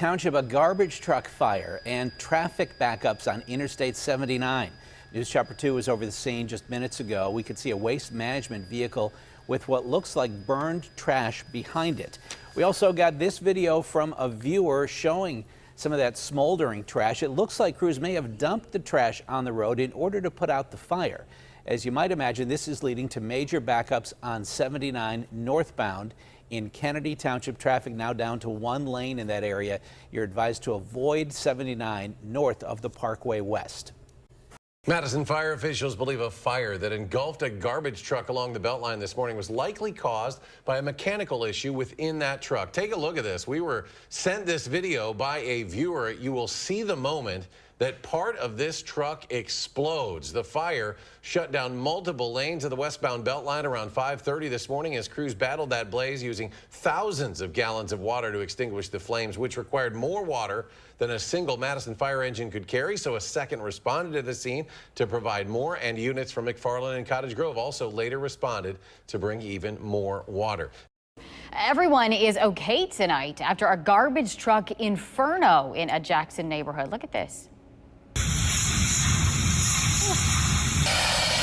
Township, a garbage truck fire and traffic backups on Interstate 79. News Chopper 2 was over the scene just minutes ago. We could see a waste management vehicle with what looks like burned trash behind it. We also got this video from a viewer showing some of that smoldering trash. It looks like crews may have dumped the trash on the road in order to put out the fire. As you might imagine, this is leading to major backups on 79 northbound in Kennedy Township. Traffic now down to one lane in that area. You're advised to avoid 79 north of the Parkway West. Madison fire officials believe a fire that engulfed a garbage truck along the Beltline this morning was likely caused by a mechanical issue within that truck. Take a look at this. We were sent this video by a viewer. You will see the moment that part of this truck explodes. The fire shut down multiple lanes of the westbound Beltline around 5:30 this morning as crews battled that blaze using thousands of gallons of water to extinguish the flames, which required more water than a single Madison fire engine could carry. So a second responded to the scene to provide more, and units from McFarland and Cottage Grove also later responded to bring even more water. Everyone is okay tonight after a garbage truck inferno in a Jackson neighborhood. Look at this.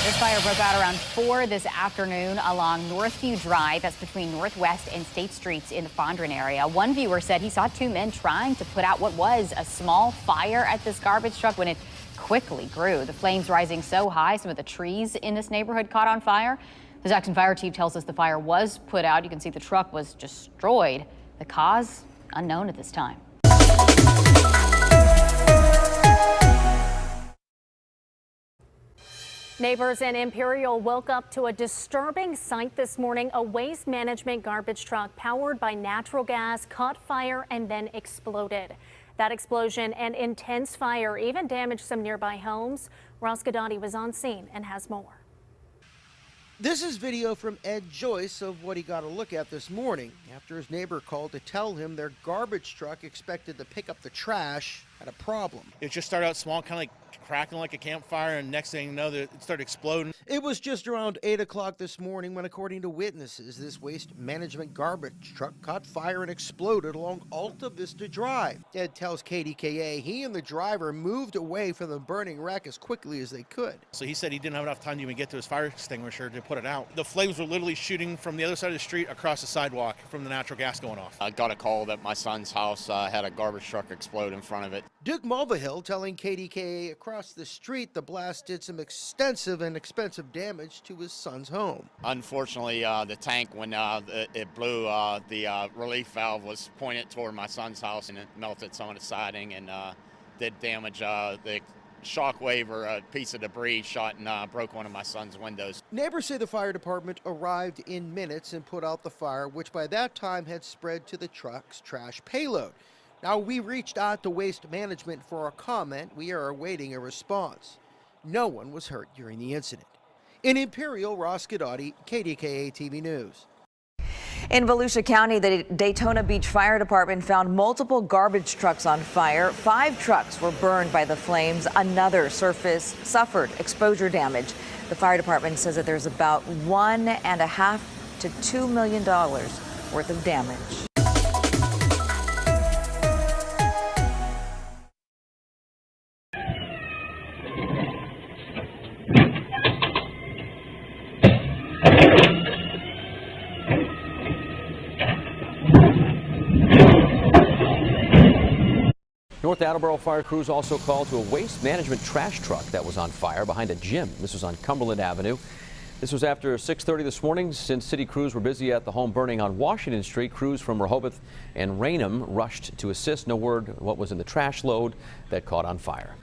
This fire broke out around 4 this afternoon along Northview Drive. That's between Northwest and State Streets in the Fondren area. One viewer said he saw two men trying to put out what was a small fire at this garbage truck when it quickly grew. The flames rising so high, some of the trees in this neighborhood caught on fire. The Jackson Fire Chief tells us the fire was put out. You can see the truck was destroyed. The cause unknown at this time. Neighbors in Imperial woke up to a disturbing sight this morning. A waste management garbage truck powered by natural gas caught fire and then exploded. That explosion and intense fire even damaged some nearby homes. Ross Gadati was on scene and has more. This is video from Ed Joyce of what he got a look at this morning after his neighbor called to tell him their garbage truck expected to pick up the trash had a problem. It just started out small, kind of like cracking like a campfire, and next thing you know, it started exploding. It was just around 8 o'clock this morning when, according to witnesses, this waste management garbage truck caught fire and exploded along Alta Vista Drive. Ed tells KDKA he and the driver moved away from the burning wreck as quickly as they could. So he said he didn't have enough time to even get to his fire extinguisher to put it out. The flames were literally shooting from the other side of the street across the sidewalk from the natural gas going off. I got a call that my son's house had a garbage truck explode in front of it. Duke Mulvihill telling KDKA across the street the blast did some extensive and expensive damage to his son's home. Unfortunately, the tank, when it blew, the relief valve was pointed toward my son's house, and it melted some of the siding and did damage. The shockwave, or a piece of debris, shot and broke one of my son's windows. Neighbors say the fire department arrived in minutes and put out the fire, which by that time had spread to the truck's trash payload. Now, we reached out to Waste Management for a comment. We are awaiting a response. No one was hurt during the incident. In Imperial, Ross Gadati, KDKA TV News. In Volusia County, the Daytona Beach Fire Department found multiple garbage trucks on fire. 5 trucks were burned by the flames. Another surface suffered exposure damage. The fire department says that there's about $1.5 to $2 million worth of damage. North Attleboro fire crews also called to a waste management trash truck that was on fire behind a gym. This was on Cumberland Avenue. This was after 6:30 this morning. Since city crews were busy at the home burning on Washington Street, crews from Rehoboth and Raynham rushed to assist. No word what was in the trash load that caught on fire.